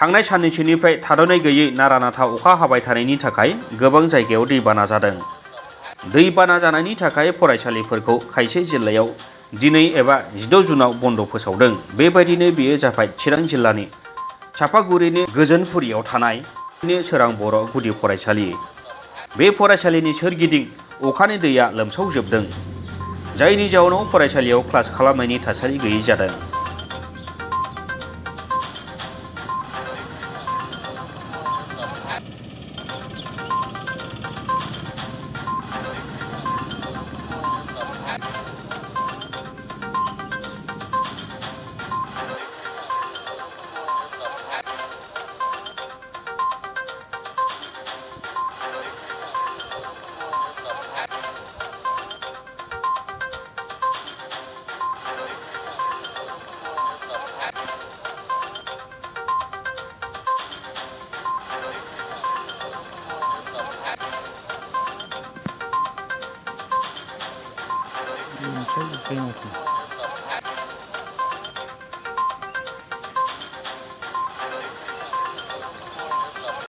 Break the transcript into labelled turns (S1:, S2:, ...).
S1: थांनाय साननैसोनिफ्राय थाद'नाय गैयै नारा-नाथा अखा हाबाय थानायनि थाखाय गोबां जायगायाव दैबाना जादों। दैबाना जानायनि थाखाय फरायसालिफोरखौ खायसे जिल्लायाव दिनै एबा 16 जुनाव बन्द' फोसावदों। बेबायदिनो बेयो जाबाय चिरां जिल्लानि चापागुरिनि गोजोनपुरियाव थानाय सोरां बर' गुदि फरायसालि। बे फरायसालिनि सोरगिदिं अखानि दैया लोमसावजोबदों, जायनि जाउनाव फरायसालियाव क्लास खालामनायनि थासारि गैयै जादों।
S2: Muchas gracias.